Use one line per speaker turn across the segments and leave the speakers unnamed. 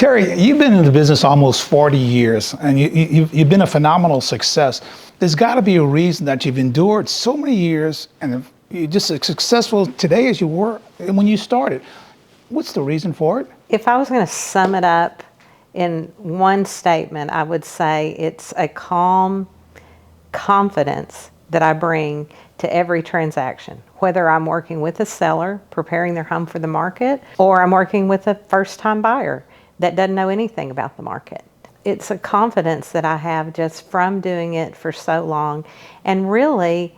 Terri, you've been in the business almost 40 years, and you've been a phenomenal success. There's got to be a reason that you've endured so many years, and you're just as successful today as you were when you started. What's the reason for it?
If I was going to sum it up in one statement, I would say it's a calm confidence that I bring to every transaction, whether I'm working with a seller preparing their home for the market, or I'm working with a first-time buyer that doesn't know anything about the market. It's a confidence that I have just from doing it for so long, and really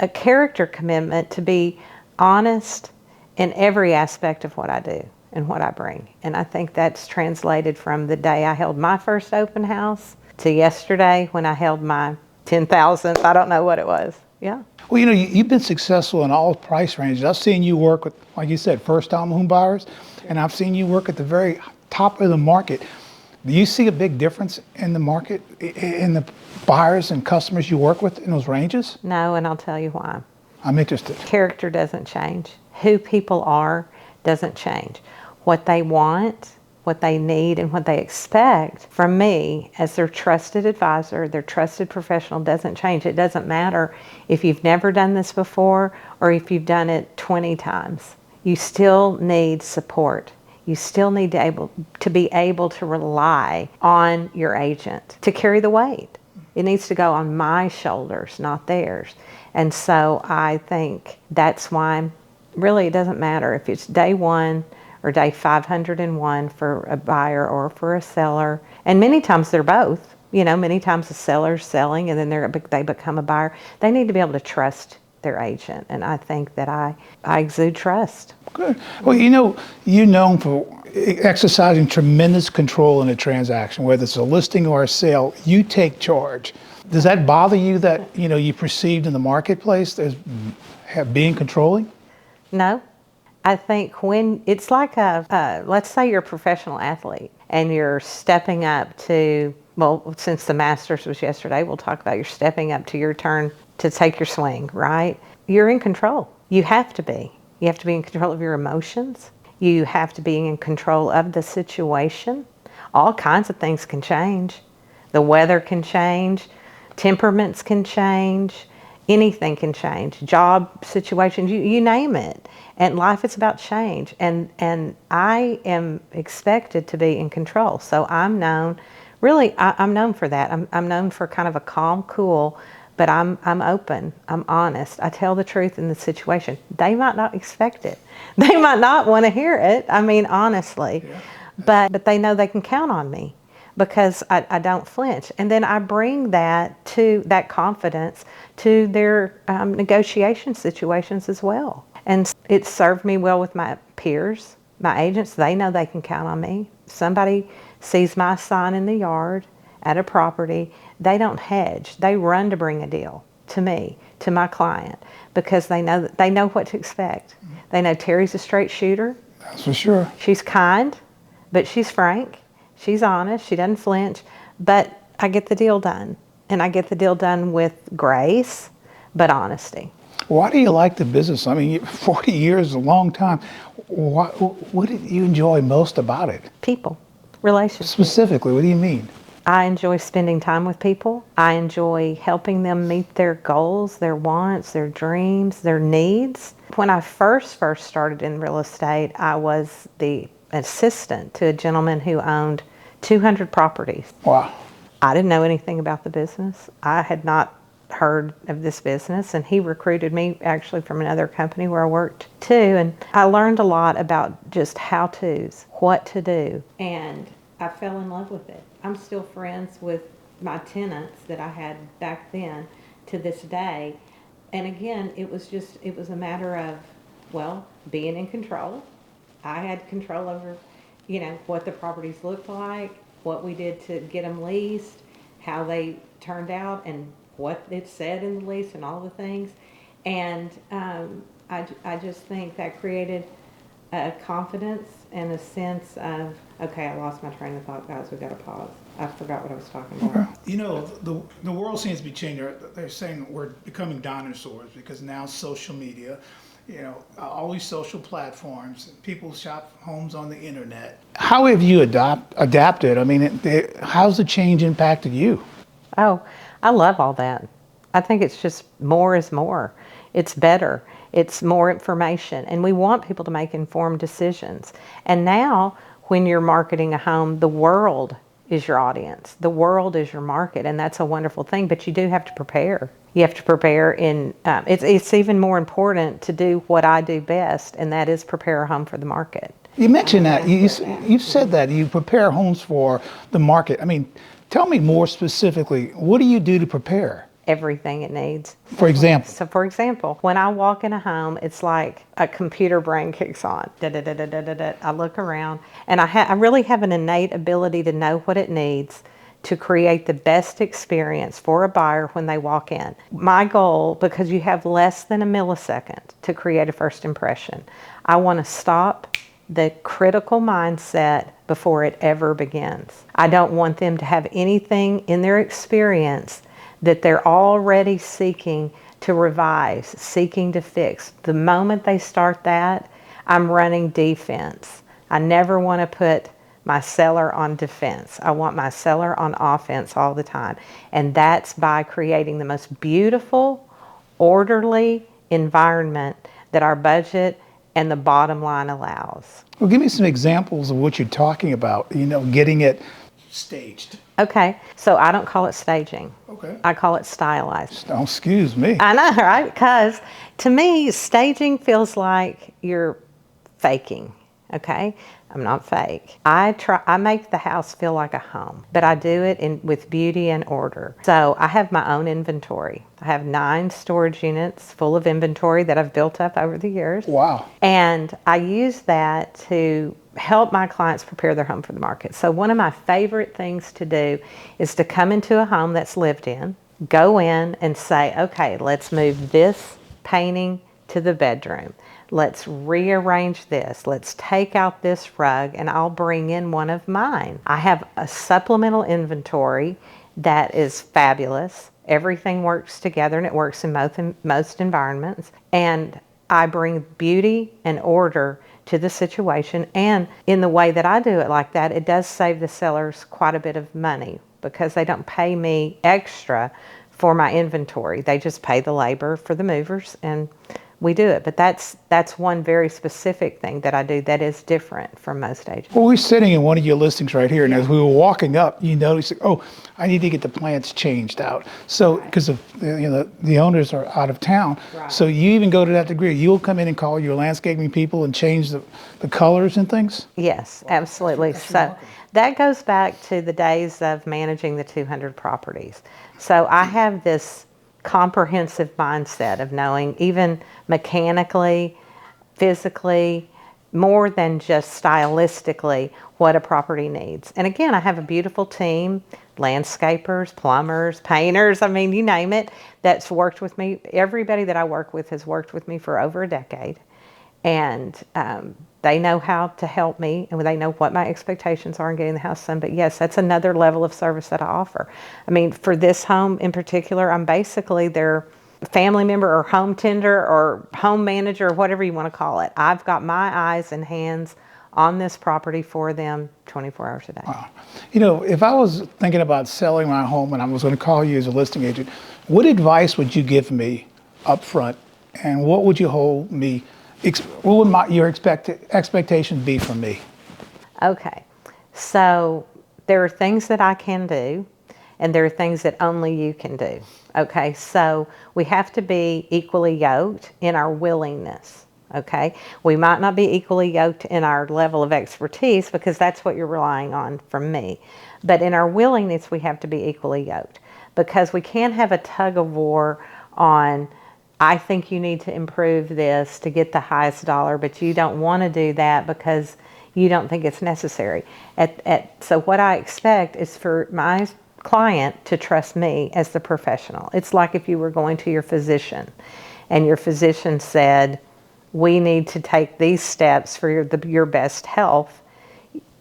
a character commitment to be honest in every aspect of what I do and what I bring. And I think that's translated from the day I held my first open house to yesterday when I held my 10,000th. I don't know what it was. Yeah.
Well, you've been successful in all price ranges. I've seen you work with, like you said, first-time home buyers, and I've seen you work at the very top of the market. Do you see a big difference in the market, in the buyers and customers you work with in those ranges?
No, and I'll tell you why.
I'm interested.
Character doesn't change. Who people are doesn't change. What they want, what they need, and what they expect from me as their trusted advisor, their trusted professional doesn't change. It doesn't matter if you've never done this before or if you've done it 20 times. You still need support. You still need to be able to rely on your agent to carry the weight. It needs to go on my shoulders, not theirs. And so I think that's why really it doesn't matter if it's day one or day 501 for a buyer or for a seller. And many times they're both. Many times the seller's selling and then they become a buyer. They need to be able to trust their agent. And I think that I exude trust.
Good. Well, you're known for exercising tremendous control in a transaction, whether it's a listing or a sale. You take charge. Does that bother you that, you perceived in the marketplace as being controlling?
No. I think when it's like let's say you're a professional athlete and you're stepping up to, well, since the Masters was yesterday, we'll talk about you're stepping up to your turn to take your swing, right? You're in control. You have to be. You have to be in control of your emotions. You have to be in control of the situation. All kinds of things can change. The weather can change. Temperaments can change. Anything can change. Job situations, you name it. And life is about change. And I am expected to be in control. So I'm known, really, I'm known for that. I'm known for kind of a calm, cool, but I'm open, I'm honest. I tell the truth in the situation. They might not expect it. They might not want to hear it, honestly. Yeah. But they know they can count on me because I don't flinch. And then I bring that confidence to their negotiation situations as well. And it served me well with my peers, my agents. They know they can count on me. Somebody sees my sign in the yard at a property, they don't hedge. They run to bring a deal to me, to my client, because they know what to expect. They know Terry's a straight shooter.
That's for sure.
She's kind, but she's frank. She's honest. She doesn't flinch. But I get the deal done. And I get the deal done with grace, but honesty.
Why do you like the business? 40 years is a long time. What did you enjoy most about it?
People, relationships.
Specifically, what do you mean?
I enjoy spending time with people. I enjoy helping them meet their goals, their wants, their dreams, their needs. When I first started in real estate, I was the assistant to a gentleman who owned 200 properties.
Wow.
I didn't know anything about the business. I had not heard of this business, and he recruited me actually from another company where I worked too. And I learned a lot about just how-tos, what to do, and I fell in love with it. I'm still friends with my tenants that I had back then to this day. And again, it was a matter of, well, being in control. I had control over, what the properties looked like, what we did to get them leased, how they turned out, and what it said in the lease and all the things. And I just think that created a confidence and a sense of, okay, I lost my train of thought, guys, we got to pause. I forgot what I was talking about.
The world seems to be changing. They're saying we're becoming dinosaurs because now social media, all these social platforms. People shop homes on the internet. How have you adapted? I mean, how's the change impacted you?
Oh, I love all that. I think it's just more is more. It's better. It's more information. And we want people to make informed decisions. And now, when you're marketing a home, the world is your audience. The world is your market. And that's a wonderful thing. But you do have to prepare. You have to prepare it's even more important to do what I do best, and that is prepare a home for the market.
You mentioned that. You said that you prepare homes for the market. I mean, tell me more specifically, what do you do to prepare?
Everything it needs.
For example?
So, for example, when I walk in a home, it's like a computer brain kicks on. Da, da, da, da, da, da, da. I look around, and I really have an innate ability to know what it needs to create the best experience for a buyer when they walk in. My goal, because you have less than a millisecond to create a first impression, I want to stop the critical mindset before it ever begins. I don't want them to have anything in their experience that they're already seeking to revise, seeking to fix. The moment they start that, I'm running defense. I never want to put my seller on defense. I want my seller on offense all the time. And that's by creating the most beautiful, orderly environment that our budget and the bottom line allows.
Well, give me some examples of what you're talking about, getting it staged.
Okay, so I don't call it staging.
Okay.
I call it stylized.
Oh, excuse me.
I know, right? Because to me, staging feels like you're faking, okay? I'm not fake. I make the house feel like a home, but I do it with beauty and order. So I have my own inventory. I have 9 storage units full of inventory that I've built up over the years.
Wow.
And I use that to help my clients prepare their home for the market. So one of my favorite things to do is to come into a home that's lived in, go in and say, okay, let's move this painting to the bedroom. Let's rearrange this. Let's take out this rug, and I'll bring in one of mine. I have a supplemental inventory that is fabulous. Everything works together, and it works in most environments. And I bring beauty and order to the situation. And in the way that I do it like that, it does save the sellers quite a bit of money because they don't pay me extra for my inventory. They just pay the labor for the movers, and we do it. But that's one very specific thing that I do that is different from most agents.
Well, we're sitting in one of your listings right here, and as we were walking up, you noticed, oh, I need to get the plants changed out. So, because of the owners are out of town, so you even go to that degree. You'll come in and call your landscaping people and change the colors and things.
Yes, absolutely. So that goes back to the days of managing the 200 properties. So I have this comprehensive mindset of knowing, even mechanically, physically, more than just stylistically, what a property needs. And again, I have a beautiful team, landscapers, plumbers, painters, I mean, you name it, that's worked with me. Everybody that I work with has worked with me for over a decade. And they know how to help me, and they know what my expectations are in getting the house done. But yes, that's another level of service that I offer. I mean, for this home in particular, I'm basically their family member or home tender or home manager or whatever you want to call it. I've got my eyes and hands on this property for them 24 hours a day.
Wow. If I was thinking about selling my home and I was going to call you as a listing agent, what advice would you give me up front, and what would you hold me? What would your expectations be from me?
Okay, so there are things that I can do, and there are things that only you can do. Okay, so we have to be equally yoked in our willingness. Okay, we might not be equally yoked in our level of expertise because that's what you're relying on from me. But in our willingness, we have to be equally yoked because we can't have a tug of war on, I think you need to improve this to get the highest dollar, but you don't want to do that because you don't think it's necessary. So what I expect is for my client to trust me as the professional. It's like if you were going to your physician and your physician said, we need to take these steps for your best health.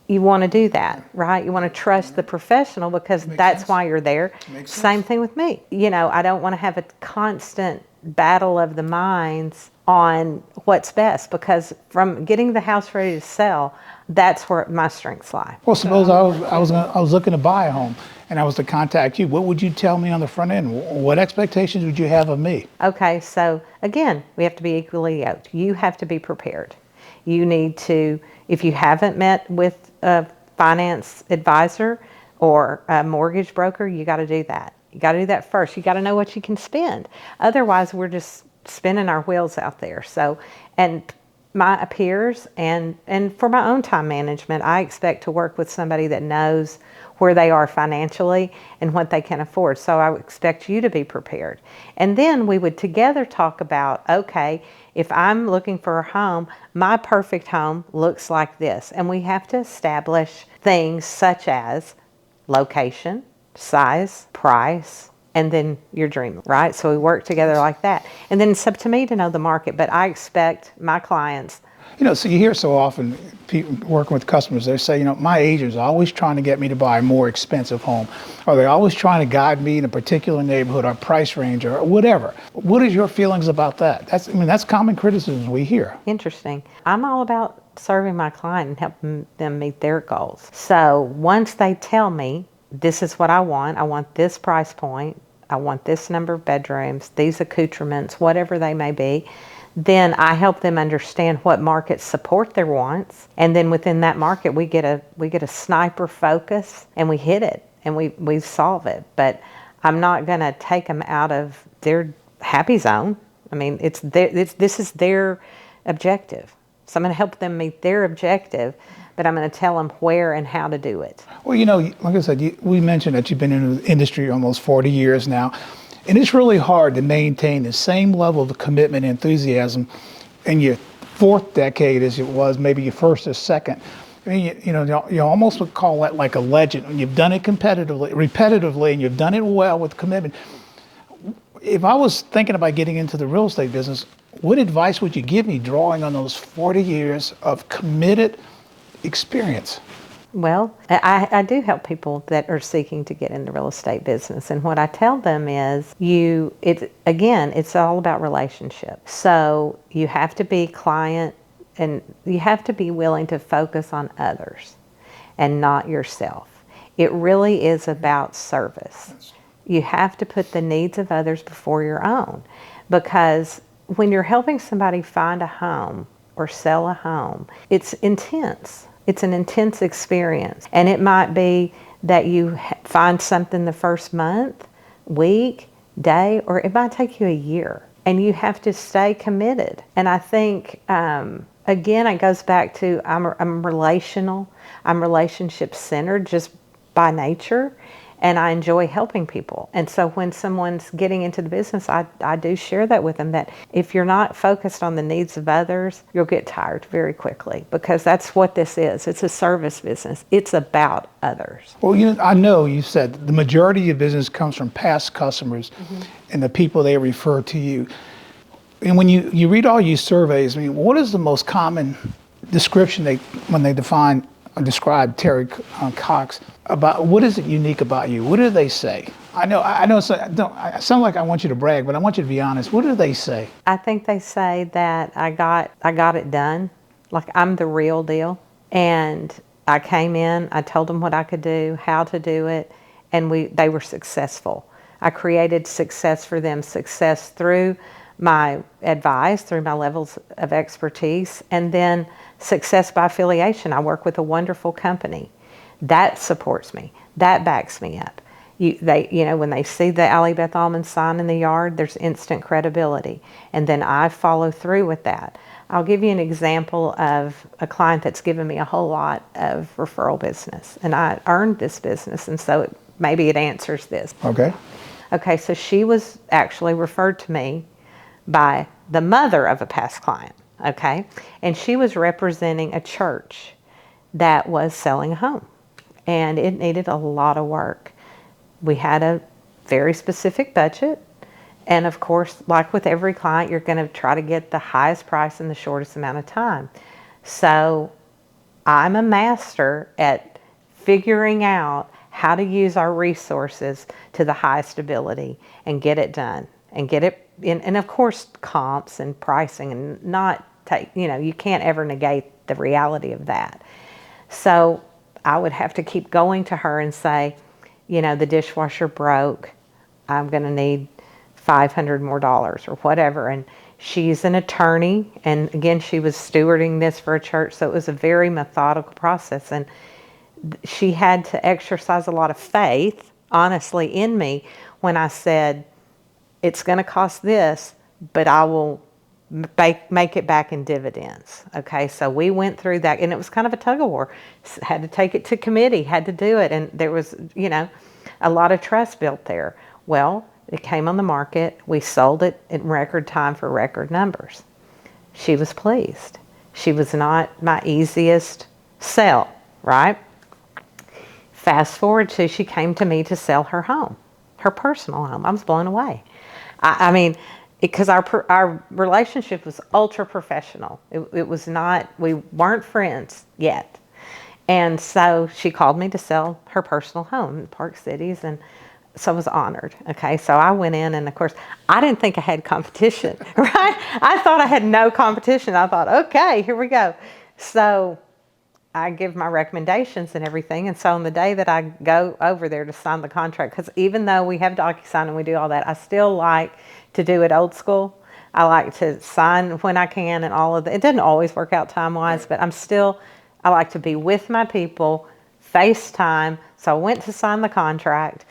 You want to do that, right? You want to trust the professional because that's why you're there. Same thing with me. I don't want to have a constant battle of the minds on what's best, because from getting the house ready to sell, that's where my strengths lie.
Well, suppose I was looking to buy a home and I was to contact you. What would you tell me on the front end? What expectations would you have of me?
Okay, so again, we have to be equally yoked. You have to be prepared. You need to, if you haven't met with a finance advisor or a mortgage broker, you got to do that. You got to do that first. You got to know what you can spend. Otherwise, we're just spinning our wheels out there. So, and my peers and for my own time management, I expect to work with somebody that knows where they are financially and what they can afford. So I would expect you to be prepared. And then we would together talk about, okay, if I'm looking for a home, my perfect home looks like this. And we have to establish things such as location, size, price, and then your dream, right? So we work together like that. And then it's up to me to know the market, but I expect my clients.
So you hear so often people working with customers, they say, my agent's always trying to get me to buy a more expensive home, or they're always trying to guide me in a particular neighborhood or price range or whatever. What is your feelings about that? That's common criticism we hear.
Interesting. I'm all about serving my client and helping them meet their goals. So once they tell me, this is what I want this price point, I want this number of bedrooms, these accoutrements, whatever they may be, then I help them understand what markets support their wants, and then within that market we get a sniper focus and we hit it and we solve it. But I'm not going to take them out of their happy zone. This is their objective, so I'm going to help them meet their objective, but I'm going to tell them where and how to do it.
Well, like I said, we mentioned that you've been in the industry almost 40 years now, and it's really hard to maintain the same level of commitment and enthusiasm in your fourth decade as it was maybe your first or second. You almost would call that like a legend. And you've done it repetitively, and you've done it well with commitment. If I was thinking about getting into the real estate business, what advice would you give me drawing on those 40 years of committed experience?
Well, I do help people that are seeking to get in the real estate business. And what I tell them is it's all about relationships. So you have to be client and you have to be willing to focus on others and not yourself. It really is about service. You have to put the needs of others before your own, because when you're helping somebody find a home or sell a home, it's intense. It's an intense experience. And it might be that you find something the first month, week, day, or it might take you a year. And you have to stay committed. And I think, again, it goes back to I'm relational. I'm relationship centered just by nature. And I enjoy helping people. And so when someone's getting into the business, I do share that with them, that if you're not focused on the needs of others, you'll get tired very quickly, because that's what this is. It's a service business. It's about others.
Well, I know you said the majority of your business comes from past customers and the people they refer to you. And when you read all your surveys, what is the most common description when they describe Terri Cox, about what is it unique about you? What do they say? I know. I sound like I want you to brag, but I want you to be honest. What do they say?
I think they say that I got it done. Like I'm the real deal. And I came in, I told them what I could do, how to do it, and they were successful. I created success for them, success through my advice, through my levels of expertise, and then success by affiliation. I work with a wonderful company. That supports me. That backs me up. When they see the Allie Beth Allman sign in the yard, there's instant credibility. And then I follow through with that. I'll give you an example of a client that's given me a whole lot of referral business. And I earned this business, and so maybe it answers this.
Okay.
Okay, so she was actually referred to me by the mother of a past client, okay? And she was representing a church that was selling a home, and it needed a lot of work. We had a very specific budget, and of course, like with every client, you're going to try to get the highest price in the shortest amount of time. So I'm a master at figuring out how to use our resources to the highest ability and get it done. and get it in. And of course, comps and pricing, and not take, you can't ever negate the reality of that. So I would have to keep going to her and say, the dishwasher broke. I'm going to need $500 more or whatever. And she's an attorney. And again, she was stewarding this for a church. So it was a very methodical process. And she had to exercise a lot of faith, honestly, in me when I said, it's going to cost this, but I will make it back in dividends. Okay, so we went through that, and it was kind of a tug of war. Had to take it to committee, had to do it, and there was, a lot of trust built there. Well, it came on the market. We sold it in record time for record numbers. She was pleased. She was not my easiest sell, right? Fast forward to, she came to me to sell her home, her personal home. I was blown away. I mean, because our relationship was ultra professional. It was not, we weren't friends yet. And so she called me to sell her personal home in Park Cities, and so I was honored. Okay, so I went in, and of course, I didn't think I had competition, right? I thought I had no competition. I thought, okay, here we go. So I give my recommendations and everything. And so on the day that I go over there to sign the contract, because even though we have DocuSign and we do all that, I still like to do it old school. I like to sign when I can and all of that. It doesn't always work out time-wise, but I like to be with my people, FaceTime. So I went to sign the contract,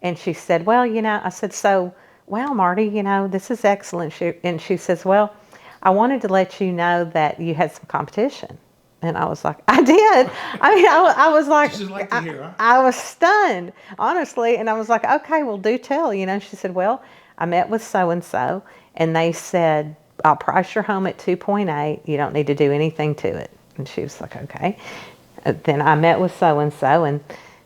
and she said, well, I said, well, Marty, this is excellent. And she says, well, I wanted to let you know that you had some competition. And I was like, I did. I mean, I was like,
Just like to hear, huh?
I was stunned, honestly. And I was like, okay, well, do tell. She said, well, I met with so-and-so, and they said, I'll price your home at 2.8. You don't need to do anything to it. And she was like, okay. Then I met with so-and-so, and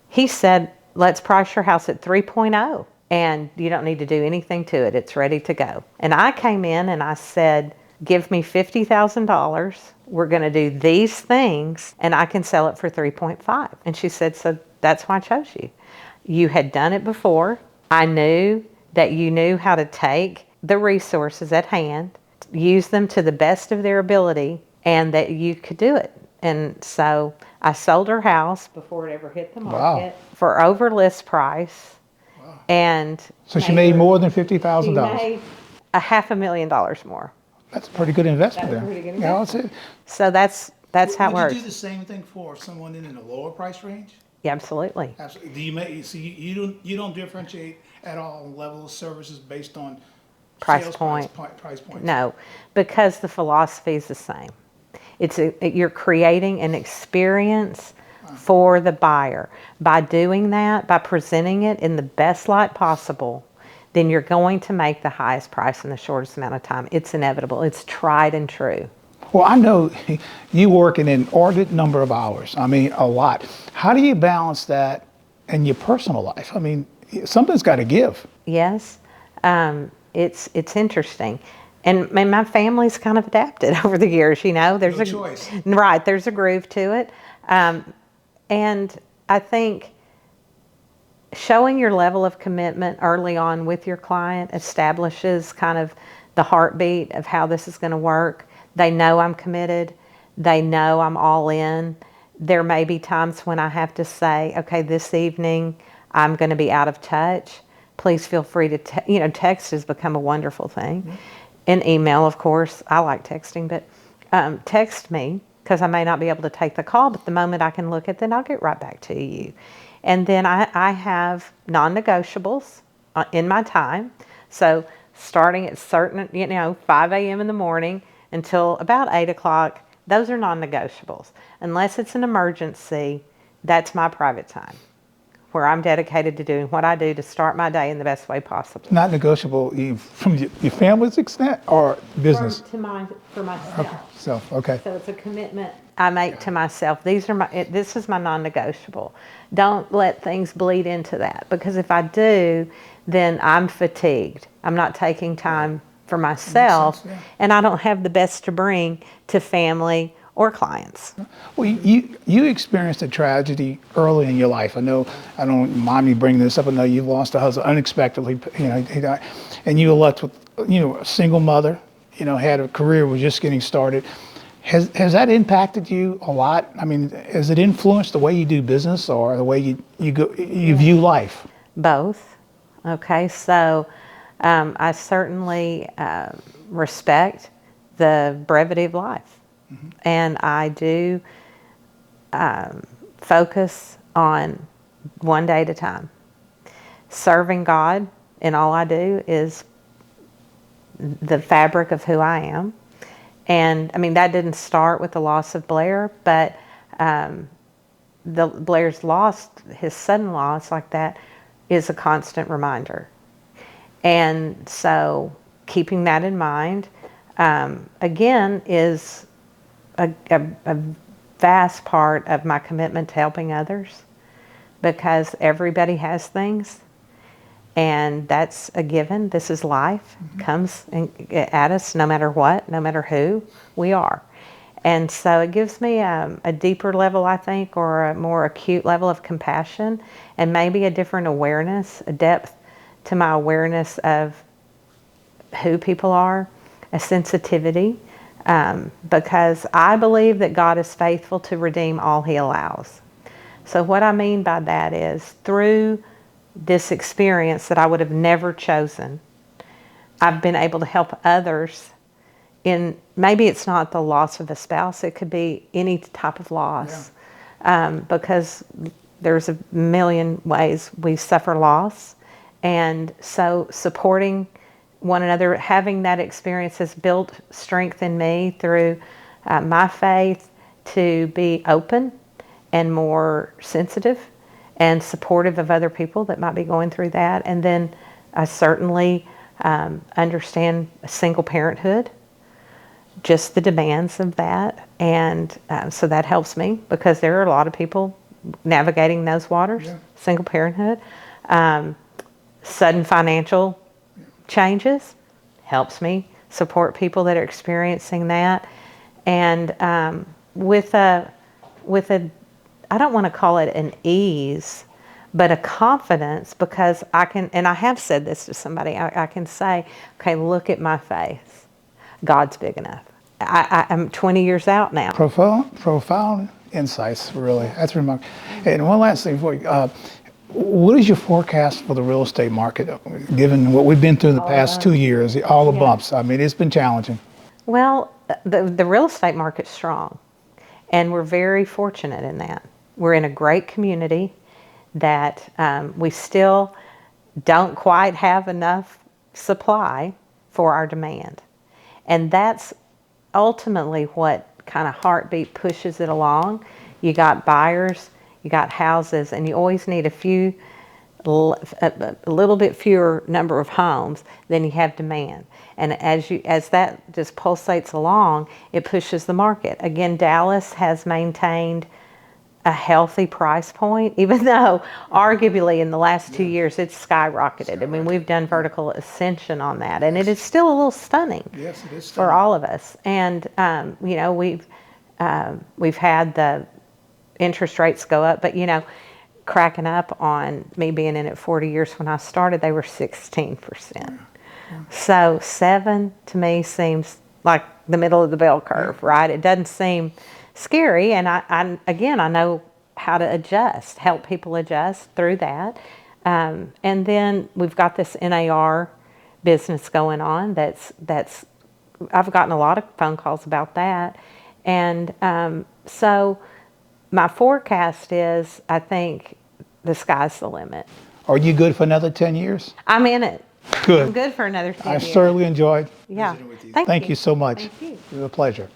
he said, let's price your house at 3.0, and you don't need to do anything to it. It's ready to go. And I came in and I said, give me $50,000. We're going to do these things, and I can sell it for 3.5. And she said, so that's why I chose you. You had done it before. I knew that you knew how to take the resources at hand, use them to the best of their ability, and that you could do it. And so I sold her house before it ever hit the market for over list price.
Wow.
And
So she made more than $50,000.
she made $500,000 more.
That's a pretty good investment
That was
there.
a pretty good
Yeah,
investment.
that's it.
So that's how it
Would
works.
you do the same thing for someone in a lower price range?
Yeah, absolutely.
Absolutely. Do you don't differentiate at all on level of services based on
Price
sales
point.
price point?
No, because the philosophy is the same. You're creating an experience for the buyer. By doing that, by presenting it in the best light possible, then you're going to make the highest price in the shortest amount of time. It's inevitable. It's tried and true.
Well, I know you work in an inordinate number of hours. I mean, a lot. How do you balance that in your personal life? I mean, something's got to give.
Yes, it's interesting. And my family's kind of adapted over the years, There's
No choice.
Right, there's a groove to it. And I think showing your level of commitment early on with your client establishes kind of the heartbeat of how this is going to work. They know I'm committed. They know I'm all in. There may be times when I have to say, okay, this evening I'm going to be out of touch. Please feel free to, text has become a wonderful thing. Mm-hmm. And email, of course. I like texting, but text me, because I may not be able to take the call, but the moment I can look at it, I'll get right back to you. And then I have non-negotiables in my time. So starting at 5 a.m. in the morning until about 8 o'clock, those are non-negotiables. Unless it's an emergency, that's my private time, where I'm dedicated to doing what I do to start my day in the best way possible.
Not negotiable from your family's extent or business?
For myself.
Okay. Okay.
So it's a commitment I make to myself. This is my non-negotiable. Don't let things bleed into that, because if I do, then I'm fatigued. I'm not taking time for myself,
yeah.
and I don't have the best to bring to family or clients.
Well, you experienced a tragedy early in your life. I don't mind me bringing this up. I know you lost a husband unexpectedly. He died, and you were left with a single mother. Had a career, was just getting started. Has that impacted you a lot? I mean, has it influenced the way you do business or the way you view life?
Both. Okay, so I certainly respect the brevity of life, and I do focus on one day at a time. Serving God in all I do is the fabric of who I am. And I mean, that didn't start with the loss of Blair, but Blair's loss, his sudden loss like that, is a constant reminder. And so keeping that in mind, again, is a vast part of my commitment to helping others, because everybody has things, and that's a given. This is life. Comes at us no matter what, no matter who we are. And so it gives me a deeper level, I think, or a more acute level of compassion, and maybe a different awareness, a depth to my awareness of who people are, a sensitivity, because I believe that God is faithful to redeem all He allows. So what I mean by that is, through this experience that I would have never chosen, I've been able to help others in, maybe it's not the loss of a spouse, it could be any type of loss, because there's a million ways we suffer loss. And so supporting one another, having that experience has built strength in me through my faith to be open and more sensitive and supportive of other people that might be going through that. And then I certainly understand single parenthood, just the demands of that. And so that helps me, because there are a lot of people navigating those waters, single parenthood. Sudden financial changes helps me support people that are experiencing that. And with a I don't want to call it an ease, but a confidence, because I can, and I have said this to somebody, I can say, okay, look at my faith. God's big enough. I'm 20 years out now.
Profound insights, really. That's remarkable. And one last thing for you. What is your forecast for the real estate market, given what we've been through in the past 2 years, all the bumps? I mean, it's been challenging.
Well, the real estate market's strong, and we're very fortunate in that. We're in a great community that we still don't quite have enough supply for our demand. And that's ultimately what kind of heartbeat pushes it along. You got buyers, you got houses, and you always need a little bit fewer number of homes than you have demand. And as that just pulsates along, it pushes the market. Again, Dallas has maintained a healthy price point, even though arguably in the last 2 years it's skyrocketed. I mean, we've done vertical ascension on that, and it is still a little stunning.
Yes, it is
for all of us. And we've had the interest rates go up, but cracking up on me being in it 40 years, when I started, they were 16%. So 7 to me seems like the middle of the bell curve, right? It doesn't seem scary. And I know how to adjust, help people adjust through that. And then we've got this NAR business going on. That's I've gotten a lot of phone calls about that. And so my forecast is, I think the sky's the limit.
Are you good for another 10 years?
I'm in it.
Good.
I'm good for another 10
I
years.
certainly enjoyed.
Yeah.
visiting with you.
Thank you so much.
Thank you.
It was a pleasure.